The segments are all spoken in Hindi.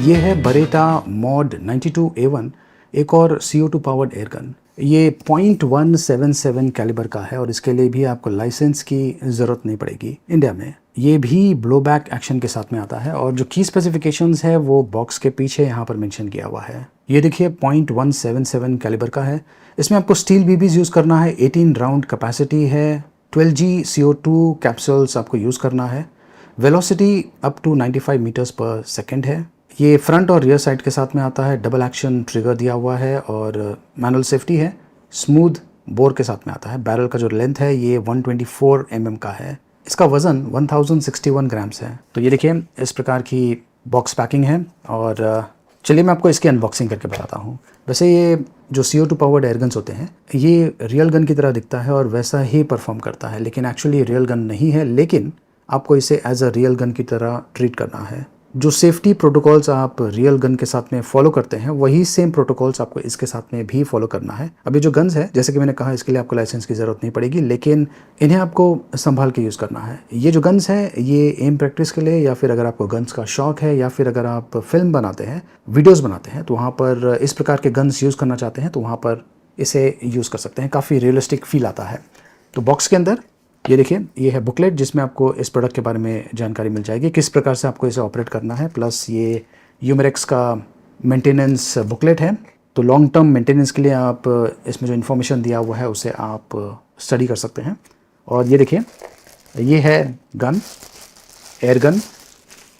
ये है बरेटा मॉड 92A1, एक और CO2 पावर्ड एयरगन। ये .177 कैलिबर का है और इसके लिए भी आपको लाइसेंस की ज़रूरत नहीं पड़ेगी इंडिया में। ये भी ब्लोबैक एक्शन के साथ में आता है और जो की स्पेसिफिकेशंस है वो बॉक्स के पीछे यहाँ पर मेंशन किया हुआ है। ये देखिए .177 कैलिबर का है। इसमें आपको स्टील बीबीज यूज़ करना है, 18 राउंड कैपेसिटी है, 12G CO2 कैप्सूल्स आपको यूज़ करना है, वेलोसिटी अप टू 95 मीटर्स पर सेकेंड है। ये फ्रंट और रियर साइड के साथ में आता है, डबल एक्शन ट्रिगर दिया हुआ है और मैनुअल सेफ्टी है, स्मूथ बोर के साथ में आता है। बैरल का जो लेंथ है ये 124 mm का है। इसका वज़न 1061 ग्राम्स है। तो ये देखिए इस प्रकार की बॉक्स पैकिंग है और चलिए मैं आपको इसकी अनबॉक्सिंग करके बताता हूँ। वैसे ये जो CO2 पावर्ड एयरगन्स होते हैं ये रियल गन की तरह दिखता है और वैसा ही परफॉर्म करता है, लेकिन एक्चुअली रियल गन नहीं है, लेकिन आपको इसे एज अ रियल गन की तरह ट्रीट करना है। जो सेफ्टी प्रोटोकॉल्स आप रियल गन के साथ में फॉलो करते हैं वही सेम प्रोटोकॉल्स आपको इसके साथ में भी फॉलो करना है। अभी जो गन्स है जैसे कि मैंने कहा इसके लिए आपको लाइसेंस की ज़रूरत नहीं पड़ेगी, लेकिन इन्हें आपको संभाल के यूज़ करना है। ये जो गन्स है ये एम प्रैक्टिस के लिए, या फिर अगर आपको गन्स का शौक है, या फिर अगर आप फिल्म बनाते हैं, वीडियोज़ बनाते हैं, तो वहाँ पर इस प्रकार के गन्स यूज़ करना चाहते हैं तो वहाँ पर इसे यूज़ कर सकते हैं। काफ़ी रियलिस्टिक फील आता है। तो बॉक्स के अंदर ये देखिए ये है बुकलेट जिसमें आपको इस प्रोडक्ट के बारे में जानकारी मिल जाएगी, किस प्रकार से आपको इसे ऑपरेट करना है। प्लस ये यूमेरेक्स का मेंटेनेंस बुकलेट है, तो लॉन्ग टर्म मेंटेनेंस के लिए आप इसमें जो इन्फॉर्मेशन दिया हुआ है उसे आप स्टडी कर सकते हैं। और ये देखिए ये है गन, एयर गन,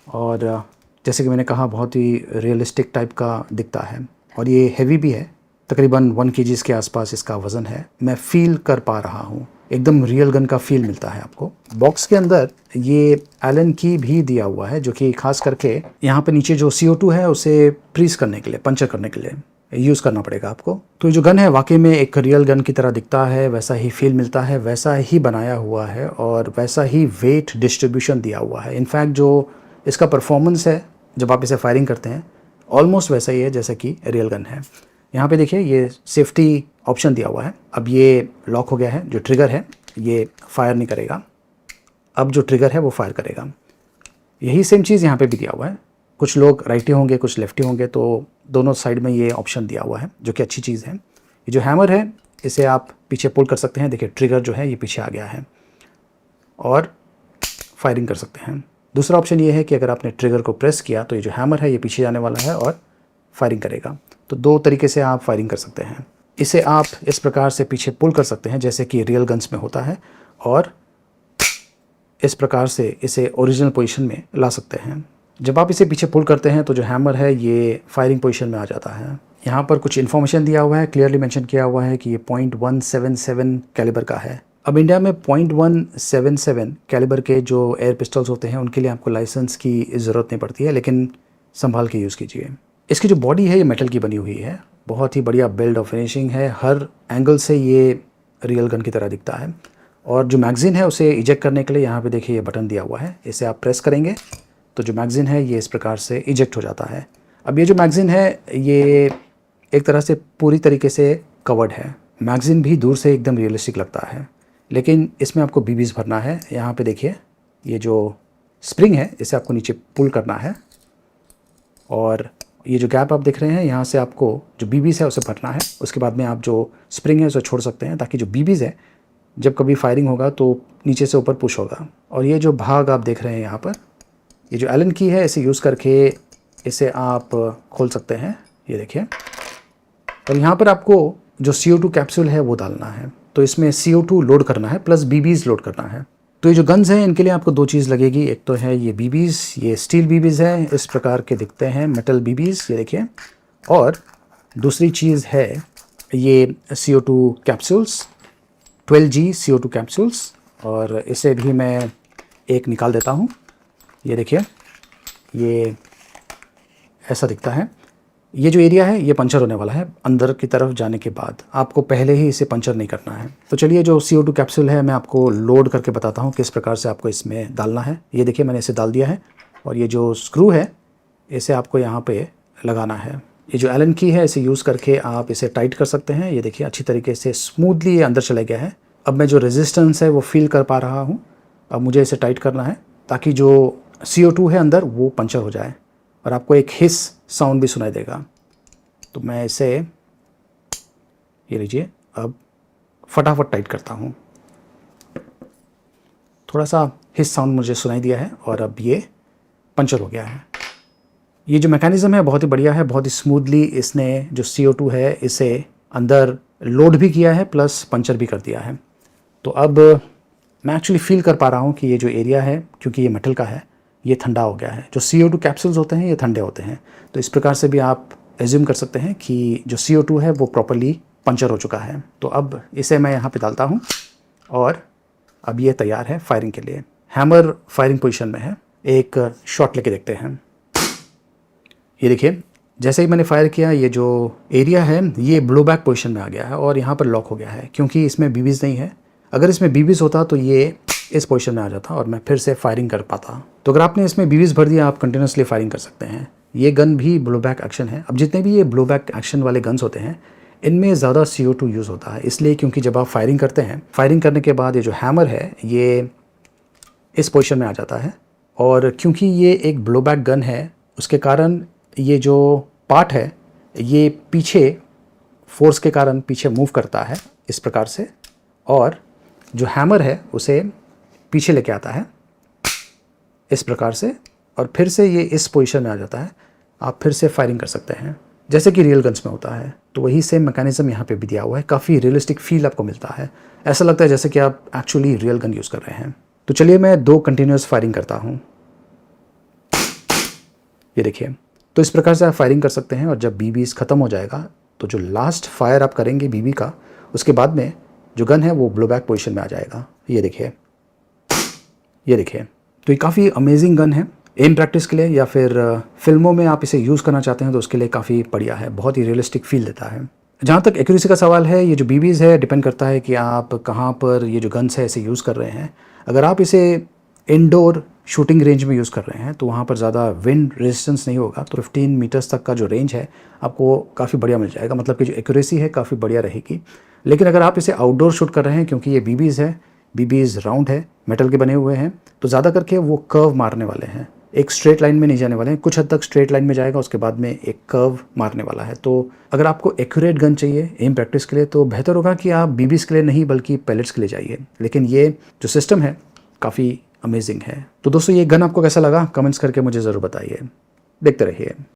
और जैसे कि मैंने कहा बहुत ही रियलिस्टिक टाइप का दिखता है और ये हैवी भी है, तकरीबन 1 kg के आसपास इसका वज़न है। मैं फील कर पा रहा हूँ, एकदम रियल गन का फील मिलता है आपको। बॉक्स के अंदर ये एलन की भी दिया हुआ है जो कि खास करके यहाँ पे नीचे जो CO2 है उसे फ्रीज करने के लिए, पंचर करने के लिए यूज़ करना पड़ेगा आपको। तो ये जो गन है वाकई में एक रियल गन की तरह दिखता है, वैसा ही फील मिलता है, वैसा ही बनाया हुआ है और वैसा ही वेट डिस्ट्रीब्यूशन दिया हुआ है। इनफैक्ट जो इसका परफॉर्मेंस है जब आप इसे फायरिंग करते हैं ऑलमोस्ट वैसा ही है जैसा कि रियल गन है। यहाँ पे देखिए ये सेफ्टी ऑप्शन दिया हुआ है। अब ये लॉक हो गया है, जो ट्रिगर है ये फायर नहीं करेगा, अब जो ट्रिगर है वो फायर करेगा। यही सेम चीज़ यहाँ पे भी दिया हुआ है। कुछ लोग राइटी होंगे, कुछ लेफ्टी होंगे, तो दोनों साइड में ये ऑप्शन दिया हुआ है जो कि अच्छी चीज़ है। ये जो हैमर है इसे आप पीछे पुल कर सकते हैं। देखिए ट्रिगर जो है ये पीछे आ गया है और फायरिंग कर सकते हैं। दूसरा ऑप्शन ये है कि अगर आपने ट्रिगर को प्रेस किया तो ये जो हैमर है ये पीछे जाने वाला है और फायरिंग करेगा। तो दो तरीके से आप फायरिंग कर सकते हैं। इसे आप इस प्रकार से पीछे पुल कर सकते हैं जैसे कि रियल गन्स में होता है, और इस प्रकार से इसे ओरिजिनल पोजीशन में ला सकते हैं। जब आप इसे पीछे पुल करते हैं तो जो हैमर है ये फायरिंग पोजीशन में आ जाता है। यहाँ पर कुछ इन्फॉर्मेशन दिया हुआ है, क्लियरली मेंशन किया हुआ है कि ये .177 कैलिबर का है। अब इंडिया में .177 कैलिबर के जो एयर पिस्टल्स होते हैं उनके लिए आपको लाइसेंस की ज़रूरत नहीं पड़ती है, लेकिन संभाल के यूज़ कीजिए। इसकी जो बॉडी है ये मेटल की बनी हुई है, बहुत ही बढ़िया बिल्ड और फिनिशिंग है। हर एंगल से ये रियल गन की तरह दिखता है। और जो मैगज़ीन है उसे इजेक्ट करने के लिए यहाँ पे देखिए ये बटन दिया हुआ है, इसे आप प्रेस करेंगे तो जो मैगज़ीन है ये इस प्रकार से इजेक्ट हो जाता है। अब ये जो मैगज़ीन है ये एक तरह से पूरी तरीके से कवर्ड है। मैगज़ीन भी दूर से एकदम रियलिस्टिक लगता है, लेकिन इसमें आपको बीबीज़ भरना है। यहाँ पे देखिए ये जो स्प्रिंग है इसे आपको नीचे पुल करना है और ये जो गैप आप देख रहे हैं यहाँ से आपको जो बीबीज़ है उसे भरना है। उसके बाद में आप जो स्प्रिंग है उसे छोड़ सकते हैं ताकि जो बीबीज़ है जब कभी फायरिंग होगा तो नीचे से ऊपर पुश होगा। और ये जो भाग आप देख रहे हैं यहाँ पर, ये जो एलन की है इसे यूज़ करके इसे आप खोल सकते हैं, ये देखिए। और यहाँ पर आपको जो CO2 कैप्सूल है वो डालना है, तो इसमें CO2 लोड करना है प्लस बीबीज़ लोड करना है। तो ये जो गन्स हैं इनके लिए आपको दो चीज़ लगेगी, एक तो है ये बीबीज़, ये स्टील बीबीज़ है, इस प्रकार के दिखते हैं मेटल बीबीज़, ये देखिए। और दूसरी चीज़ है ये CO2 capsules, 12G CO2 capsules, और इसे भी मैं एक निकाल देता हूँ। ये देखिए ये ऐसा दिखता है। ये जो एरिया है ये पंचर होने वाला है अंदर की तरफ जाने के बाद, आपको पहले ही इसे पंचर नहीं करना है। तो चलिए जो CO2 कैप्सूल है मैं आपको लोड करके बताता हूँ किस प्रकार से आपको इसमें डालना है। ये देखिए मैंने इसे डाल दिया है और ये जो स्क्रू है इसे आपको यहाँ पे लगाना है। ये जो एलन की है इसे यूज़ करके आप इसे टाइट कर सकते हैं। ये देखिए अच्छी तरीके से स्मूथली ये अंदर चले गया है। अब मैं जो रेजिस्टेंस है वो फील कर पा रहा हूँ। अब मुझे इसे टाइट करना है ताकि जो CO2 है अंदर वो पंचर हो जाए। और आपको एक हिस साउंड भी सुनाई देगा। तो मैं इसे, ये लीजिए, अब फटाफट टाइट करता हूँ। थोड़ा सा हिस साउंड मुझे सुनाई दिया है और अब ये पंचर हो गया है। ये जो मैकेनिज़्म है बहुत ही बढ़िया है, बहुत ही स्मूथली इसने जो CO2 है इसे अंदर लोड भी किया है प्लस पंचर भी कर दिया है। तो अब मैं एक्चुअली फील कर पा रहा हूँ कि ये जो एरिया है, क्योंकि ये मेटल का है, ये ठंडा हो गया है। जो CO2 कैप्सूल्स होते हैं ये ठंडे होते हैं, तो इस प्रकार से भी आप एज्यूम कर सकते हैं कि जो CO2 है वो प्रॉपर्ली पंचर हो चुका है। तो अब इसे मैं यहाँ पे डालता हूँ और अब ये तैयार है फायरिंग के लिए। हैमर फायरिंग पोजीशन में है। एक शॉट लेके देखते हैं। ये देखिए, जैसे ही मैंने फायर किया ये जो एरिया है ये ब्लो बैक पोजीशन में आ गया है और यहाँ पर लॉक हो गया है, क्योंकि इसमें बीबीज नहीं है। अगर इसमें बीबीज होता तो ये इस पोजीशन में आ जाता और मैं फिर से फायरिंग कर पाता। तो अगर आपने इसमें बीबीज भर दिया, आप कंटिन्यूसली फायरिंग कर सकते हैं। ये गन भी ब्लो बैक एक्शन है। अब जितने भी ये ब्लो बैक एक्शन वाले गन्स होते हैं इनमें ज़्यादा CO2 यूज़ होता है, इसलिए क्योंकि जब आप फायरिंग करते हैं, फायरिंग करने के बाद ये जो हैमर है ये इस पोजीशन में आ जाता है और क्योंकि ये एक ब्लो बैक गन है उसके कारण ये जो पार्ट है ये पीछे फोर्स के कारण पीछे मूव करता है इस प्रकार से, और जो हैमर है उसे पीछे लेके आता है इस प्रकार से और फिर से ये इस पोजीशन में आ जाता है। आप फिर से फायरिंग कर सकते हैं जैसे कि रियल गन्स में होता है। तो वही सेम मैकेनिज्म यहाँ पे भी दिया हुआ है। काफ़ी रियलिस्टिक फील आपको मिलता है, ऐसा लगता है जैसे कि आप एक्चुअली रियल गन यूज़ कर रहे हैं। तो चलिए मैं 2 कंटिन्यूस फायरिंग करता हूँ। ये देखिए, तो इस प्रकार से आप फायरिंग कर सकते हैं और जब बीबीज ख़त्म हो जाएगा तो जो लास्ट फायर आप करेंगे बीबी का, उसके बाद में जो गन है वो ब्लो बैक पोजीशन में आ जाएगा। ये देखिए, ये देखिए। तो ये काफ़ी अमेजिंग गन है एम प्रैक्टिस के लिए या फिर फिल्मों में आप इसे यूज़ करना चाहते हैं तो उसके लिए काफ़ी बढ़िया है, बहुत ही रियलिस्टिक फील देता है। जहाँ तक एक्यूरेसी का सवाल है, ये जो बीबीज है डिपेंड करता है कि आप कहाँ पर ये जो गन्स है इसे यूज़ कर रहे हैं। अगर आप इसे इंडोर शूटिंग रेंज में यूज़ कर रहे हैं तो वहाँ पर ज़्यादा विंड रेजिस्टेंस नहीं होगा, तो 15 मीटर्स तक का जो रेंज है आपको काफ़ी बढ़िया मिल जाएगा, मतलब कि जो एक्यूरेसी है काफ़ी बढ़िया रहेगी। लेकिन अगर आप इसे आउटडोर शूट कर रहे हैं, क्योंकि ये बीबीज है, बीबीज राउंड है, मेटल के बने हुए हैं, तो ज़्यादा करके वो कर्व मारने वाले हैं, एक स्ट्रेट लाइन में नहीं जाने वाले हैं। कुछ हद तक स्ट्रेट लाइन में जाएगा, उसके बाद में एक कर्व मारने वाला है। तो अगर आपको एक्यूरेट गन चाहिए एम प्रैक्टिस के लिए तो बेहतर होगा कि आप बीबीज के लिए नहीं बल्कि पैलेट्स के लिए जाइए। लेकिन ये जो सिस्टम है काफ़ी अमेजिंग है। तो दोस्तों ये गन आपको कैसा लगा कमेंट्स करके मुझे ज़रूर बताइए। देखते रहिए।